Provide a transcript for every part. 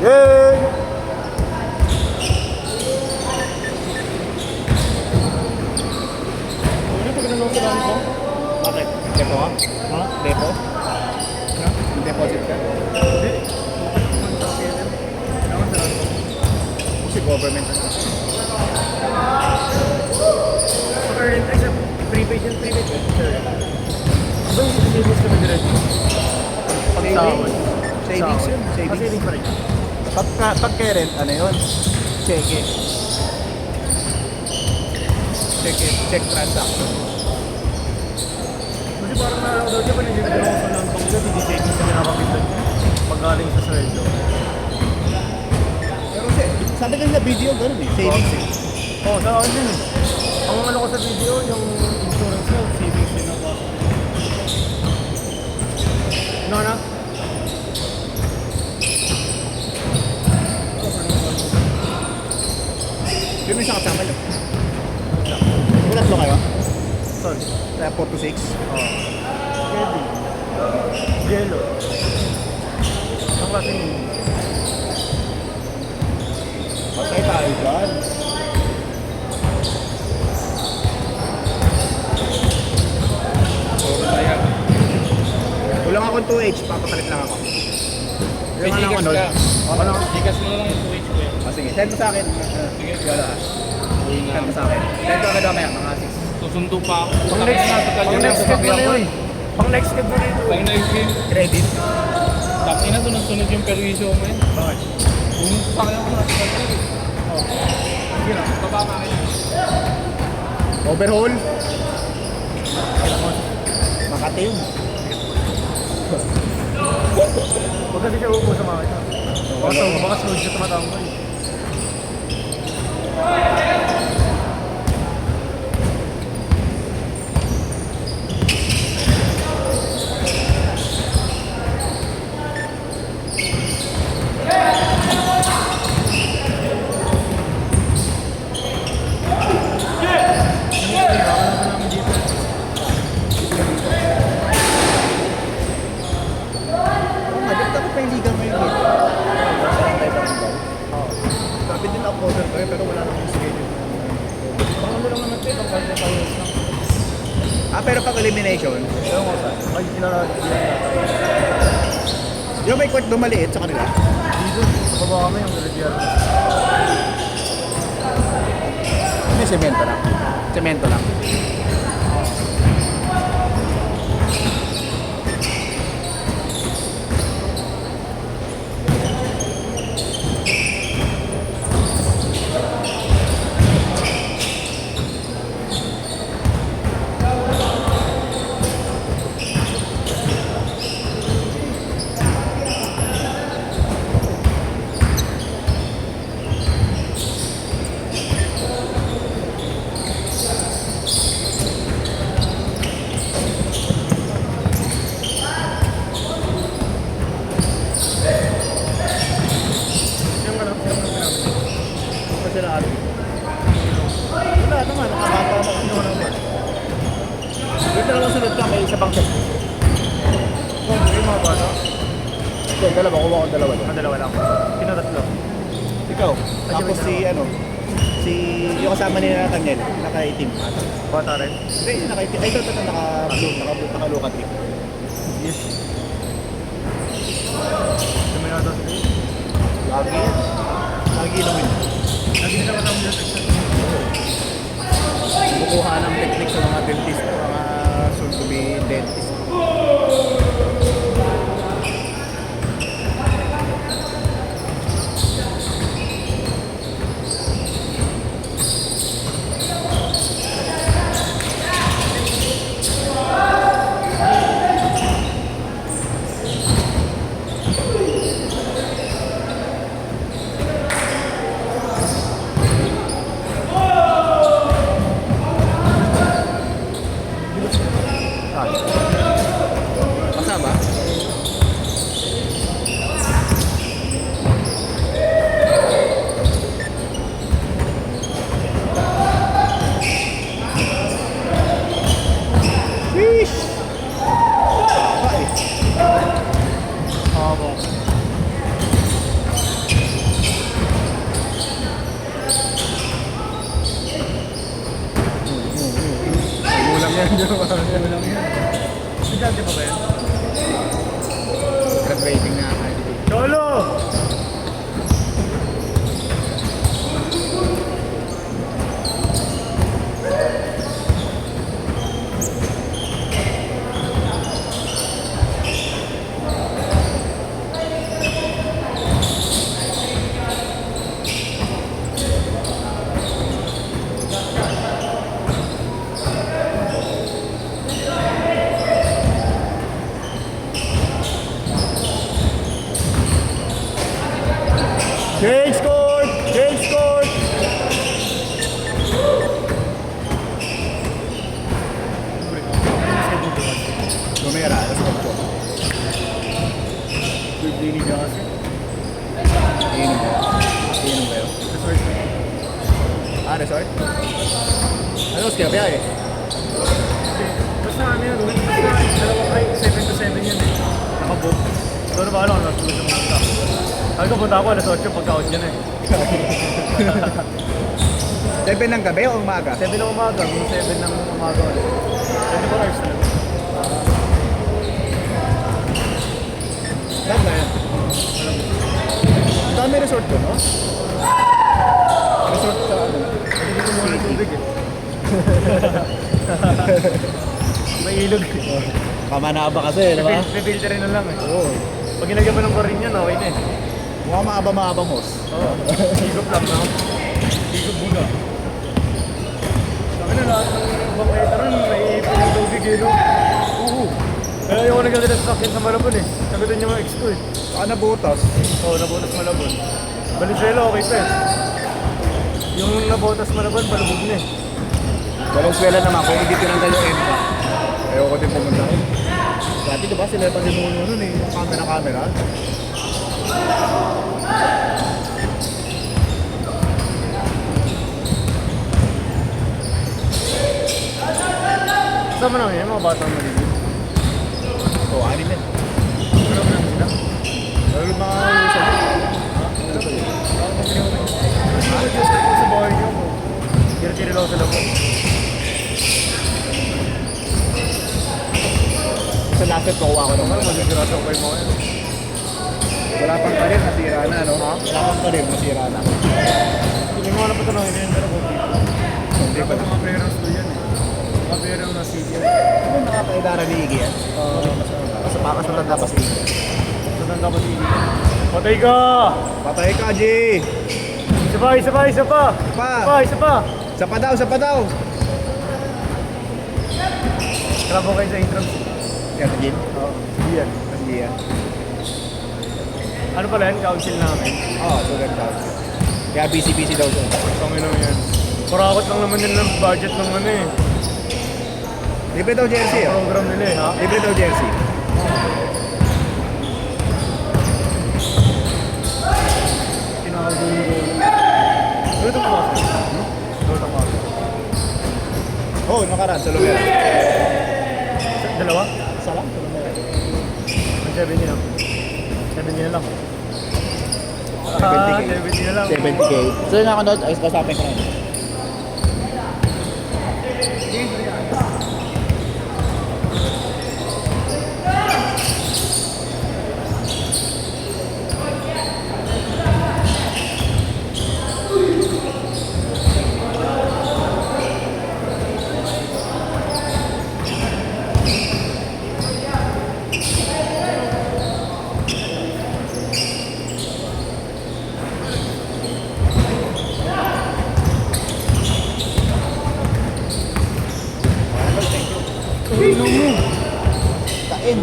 Yay! Ano pag nanong ko? Bakit? Depo ka? Ha? Depo? Ha? Deposit ka? Hindi. Naman sa ko. Kasi government. Sa current, ay sa prepaid yan, prepaid yan. Sure. Aba yung savings kami direct. Pagsahod. Savings yun. Savings. Savings. Pa rin. Pag-current, ano yun? Cheque. Check transaction. Kasi parang naalala ko daw dyan, panigil ko sa lang tong hindi savings na nakapintan niya. Pag galing sa sweldo. Pero sabi kasi sa video, gano'n eh. Savings eh. Oo, sa akin din eh. Ang ano ko sa video, yung insurance ko, savings din ako. Ano na? Yun yung isang kasama nyo. Ulat mo kayo? Sorry. Kaya 4 to 6. Oo. Kevin. Jello. Ang kasi yun. Patay tayo dyan. Puro tayo. Kulang akong 2H, papapalit lang ako. May Yung Gcash ano, ka. ano? Gcash mo na lang yung 2H ko yan. Ah, sige, send mo sa akin. Sige, Wala. uwi na. Send mo sa akin. Send ko agad mamaya, mga 6. Susundo pa ako. Pang next step mo na yun. Pang next step mo na yun. Pang next game. Credit. Tapos na sunod-sunod yung perwisyo mo yun. Bakit? Kung sakay ako na sa trip. Oo. Sige na. Baba ka kayo. Overhaul. Makati yun. Huwag kasi siya uupo sa mga ito. Baka sunod siya tumatawag mo eh. Maganda dapat may liga ngayon dito. Sabi din ako order ko pero wala nang schedule. Baka mo lang naman ito. Baka siya tayo lang. Pero pag elimination, Ewan ko saan. Ay, yung may court dumaliit sa kanila. dito. Sa baba kami yung nalagyan. May semento lang. Semento lang. Yung ano? Yung namin. Kasi sila ate. Wala naman, nakabata na ano naman. Yung dalawang sunod ka, may isa pang set. Kung hindi mga bata. Okay, dalawa, kuha ko dalawa doon. Ang dalawa lang. Sino tatlo? Ikaw, Ay, tapos siya si may ano, si yung kasama nila Nathaniel, naka-itim. Bata rin. Hindi, naka-itim. Ay, ito, naka-blue, naka-lukat rin. Yes. May nata sila. Lagi yan. Lagi naman. Lagi nila kasama nila sa Bukuha ng technique sa mga dentist, mga soon to be dentist. Estudyante pa ba yan? Graduating na ako. Cholo! Change court! Change court! Lumera, resort ko. Bibili niya kasi. Iinom ba? Iinom ba yun? Resort. Ah, resort? Ano, kaya biyahe? Basta ano yun, basta dalawang ay 7 to 7 yun eh. Nakabook. Doon na ba alam, nasa tuloy sa mga staff. Sabi ko, punta ako, alas 8, pagka-out yan eh. 7 ng gabi o umaga? 7 ng umaga, kung 7 ng umaga ulit. 24 hours na lang. Lahat na yan. Ang dami resort ko, no? Resort sa ano? Hindi ko muna ng tubig eh. May ilog eh. Kamanaba kasi, di ba? Pipilterin na lang eh. Oo. Pag ginagyan mo ng barin yan, okay na eh. Mukhang maaba-maabang host. Oo. Higop lang na. Higop muna. Sabi na lahat ng bangketa ron, may ipon ng tubig eh, no? Oo. Kaya ayaw ko nagaganda sa sakyan sa Malabon eh. Sagutin niya mga ex ko eh. Saka nabutas. Oo, nabotas Malabon. Valenzuela, okay pa eh. Yung nabotas Malabon, palubog na eh. Valenzuela naman, kung hindi tinanggal yung EMPA. Ayoko din pumunta. Dati diba sila pa din muna nun eh, yung camera. Sama naman yan, mga batang maligid. Oo, anin yan. Pero naman sila. Pero yung mga usap. Sa bahay niyo mo. Tira-tira lang sila po. Sa laset ko kuha ko naman. Ano, magigirasa ko kayo mga yan. Wala pang karir, nasira na, no? Wala pang karir, nasira na. Hindi mo na patanongin yan, pero kung dito. Hindi pa Dapat mga players to yan eh. Mga players na CD yan. Ano nakakaidara ni Iggy yan? Mas matanda pa si Iggy. Matanda pa CD. Patay ka! Patay ka, G! Isa pa, isa pa, isa pa! Pa! Isa pa! Sa pa daw! Krabo kayo sa intro. Kaya sa Jin? Oo. Yan. Hindi yan. Ano pala yan? Council namin. Oo, sugat daw. Kaya busy daw siya. Panginoon yan. Kurakot lang naman nila ng budget ng ano eh. Libre daw jersey, oh. Program nila eh, ha? Libre daw jersey. Tinakagulo ko. Ano ito pa? Ano ito pa? Oo, nakaraan sa Lumera. Dalawa? Isa lang? Sa Lumera. Ang 70 lang. 70 na lang. 70K. 70 na lang. 70K. So yun ako doon, ayos kasapin ko na yun. Kain.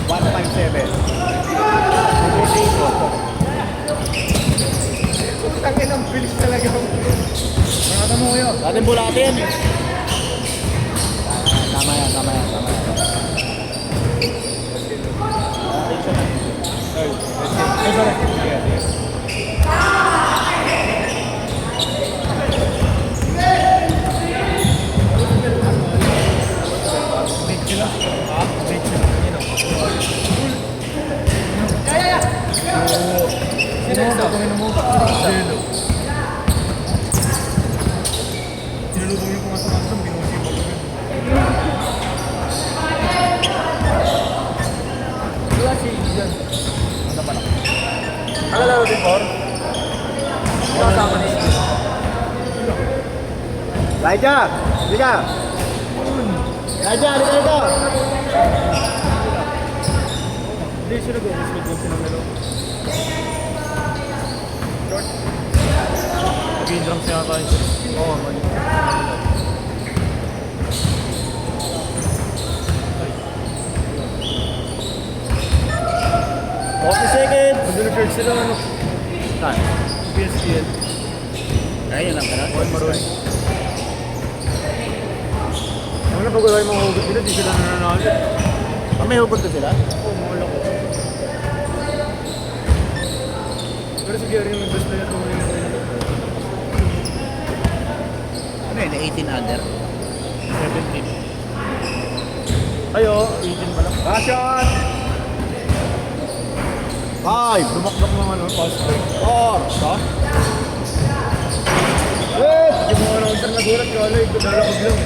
157. Tangin ang bilis talaga. Mga mo yun. Dating bulate yan eh. Tama yan. Ay, sorry. Big sila. Ha? Big sila. Yun o. pasalubong yung pumasok doon, binusi pa ko yun. Wala si Ian. Ano pala? Nakalaro din, Por? Kasama ni Steve. Laija! Liga! Laija, halika dito! Hindi siya nag-uusig lang silang dalawa. Nag-i-drum siya tayo. Oo, mali. 40 seconds! Mag-record sila ano? Saan? PSPL. Ayun lang, ganun. Okay, marunong. Ano na pag-alay mga hugot nila, di sila nananalo. Ah, may hugot na sila? Oo, mga lako. Pero si Gary yung best player ko ngayon. Ano yun, 18 under? 17. Ayo, 18 pa lang. Passion! 5! Dumakdak ng ano, pass play. 4! Ito? Yung mga announcer nagulat ko, alay, lalakog lang.